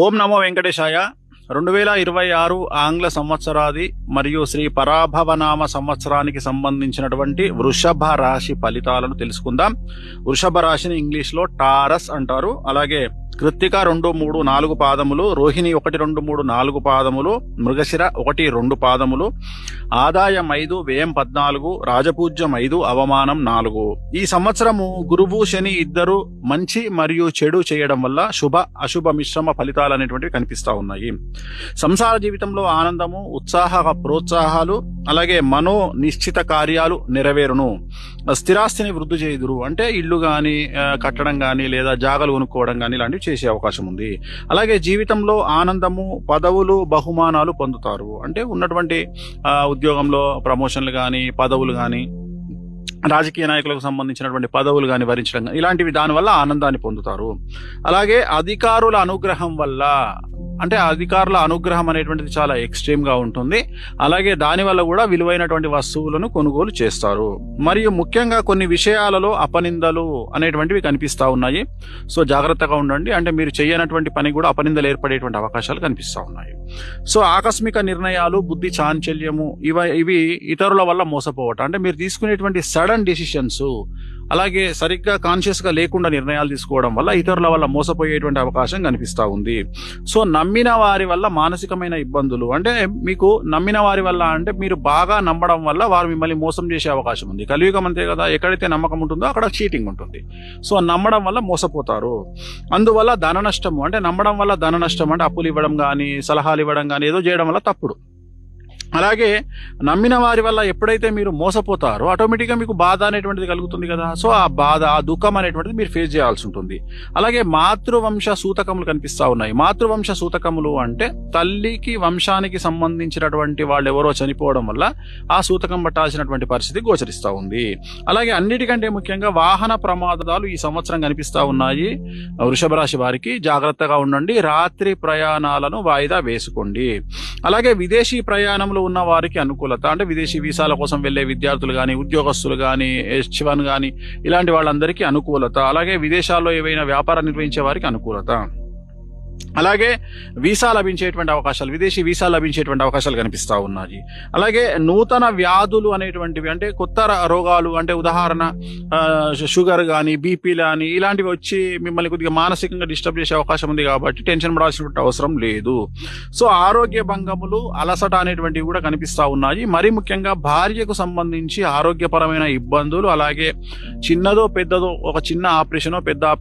ఓం నమో వెంకటేశాయ. 2026 ఆంగ్ల సంవత్సరాది మరియు శ్రీ పరాభవనామ సంవత్సరానికి సంబంధించినటువంటి వృషభ రాశి ఫలితాలను తెలుసుకుందాం. వృషభ రాశిని ఇంగ్లీష్లో టారస్ అంటారు. అలాగే కృత్తిక 2, 3, 4 పాదములు, రోహిణి 1, 2, 3, 4 పాదములు, మృగశిర 1, 2 పాదములు, ఆదాయం 5, వ్యయం 14, రాజపూజ్యం 5, అవమానం 4. ఈ సంవత్సరము గురువు శని ఇద్దరు మంచి మరియు చెడు చేయడం వల్ల శుభ అశుభ మిశ్రమ ఫలితాలు అనేటువంటివి కనిపిస్తా ఉన్నాయి. సంసార జీవితంలో ఆనందము, ఉత్సాహ ప్రోత్సాహాలు, అలాగే మనో నిశ్చిత కార్యాలు నెరవేరును. స్థిరాస్తిని వృద్ధి చేయుదురు, అంటే ఇల్లు గాని కట్టడం గాని లేదా జాగలు కొనుక్కోవడం గాని ఇలాంటివి చేసే అవకాశం ఉంది. అలాగే జీవితంలో ఆనందము, పదవులు, బహుమానాలు పొందుతారు, అంటే ఉన్నటువంటి ఉద్యోగంలో ప్రమోషన్లు గాని పదవులు గాని రాజకీయ నాయకులకు సంబంధించినటువంటి పదవులు కానీ వరించడం కానీ ఇలాంటివి దానివల్ల ఆనందాన్ని పొందుతారు. అలాగే అధికారుల అనుగ్రహం వల్ల, అంటే అధికారుల అనుగ్రహం అనేటువంటిది చాలా ఎక్స్ట్రీమ్ గా ఉంటుంది. అలాగే దానివల్ల కూడా విలువైనటువంటి వస్తువులను కొనుగోలు చేస్తారు. మరియు ముఖ్యంగా కొన్ని విషయాలలో అపనిందలు అనేటువంటివి కనిపిస్తా ఉన్నాయి. సో జాగ్రత్తగా ఉండండి, అంటే మీరు చేయనటువంటి పని కూడా అపనిందలు ఏర్పడేటువంటి అవకాశాలు కనిపిస్తా ఉన్నాయి. సో ఆకస్మిక నిర్ణయాలు, బుద్ధి చాంచల్యము ఇవి ఇతరుల వల్ల మోసపోవటం, అంటే మీరు తీసుకునేటువంటి సడన్ డిసిషన్స్, అలాగే సరిగ్గా కాన్షియస్ గా లేకుండా నిర్ణయాలు తీసుకోవడం వల్ల ఇతరుల వల్ల మోసపోయేటువంటి అవకాశం కనిపిస్తా ఉంది. సో నమ్మిన వారి వల్ల మానసికమైన ఇబ్బందులు, అంటే మీకు నమ్మిన వారి వల్ల అంటే మీరు బాగా నమ్మడం వల్ల వారు మిమ్మల్ని మోసం చేసే అవకాశం ఉంది. కలియుగం అంతే కదా, ఎక్కడైతే నమ్మకం ఉంటుందో అక్కడ చీటింగ్ ఉంటుంది. సో నమ్మడం వల్ల మోసపోతారు. అందువల్ల ధన నష్టము, అంటే నమ్మడం వల్ల ధన నష్టం, అంటే అప్పులు ఇవ్వడం కానీ సలహాలు ఇవ్వడం కానీ ఏదో చేయడం వల్ల తప్పుడు. అలాగే నమ్మిన వారి వల్ల ఎప్పుడైతే మీరు మోసపోతారో ఆటోమేటిక్గా మీకు బాధ అనేటువంటిది కలుగుతుంది కదా. సో ఆ బాధ, ఆ దుఃఖం అనేటువంటిది మీరు ఫేస్ చేయాల్సి ఉంటుంది. అలాగే మాతృవంశ సూతకములు కనిపిస్తా ఉన్నాయి. మాతృవంశ సూతకములు అంటే తల్లికి వంశానికి సంబంధించినటువంటి వాళ్ళు ఎవరో చనిపోవడం వల్ల ఆ సూతకం పట్టాల్సినటువంటి పరిస్థితి గోచరిస్తూ ఉంది. అలాగే అన్నిటికంటే ముఖ్యంగా వాహన ప్రమాదాలు ఈ సంవత్సరం కనిపిస్తా ఉన్నాయి. వృషభ రాశి వారికి జాగ్రత్తగా ఉండండి. రాత్రి ప్రయాణాలను వాయిదా వేసుకోండి. అలాగే విదేశీ ప్రయాణంలో ఉన్న వారికి అనుకూలత, అంటే విదేశీ వీసాల కోసం వెళ్లే విద్యార్థులు కానీ ఉద్యోగస్తులు కానీ H1 కానీ ఇలాంటి వాళ్ళందరికీ అనుకూలత. అలాగే విదేశాల్లో ఏవైనా వ్యాపారం నిర్వహించే వారికి అనుకూలత. అలాగే వీసా లభించేటువంటి అవకాశాలు, విదేశీ వీసా లభించేటువంటి అవకాశాలు కనిపిస్తా ఉన్నాయి. అలాగే నూతన వ్యాధులు అనేటువంటివి, అంటే కొత్త రోగాలు, అంటే ఉదాహరణ షుగర్ కానీ బీపీ కానీ ఇలాంటివి వచ్చి మిమ్మల్ని కొద్దిగా మానసికంగా డిస్టర్బ్ చేసే అవకాశం ఉంది, కాబట్టి టెన్షన్ పడాల్సినటువంటి అవసరం లేదు. సో ఆరోగ్య భంగములు, అలసట అనేటువంటివి కూడా కనిపిస్తా ఉన్నాయి. మరి ముఖ్యంగా భార్యకు సంబంధించి ఆరోగ్యపరమైన ఇబ్బందులు, అలాగే చిన్నదో పెద్దదో ఒక చిన్న ఆపరేషనో పెద్ద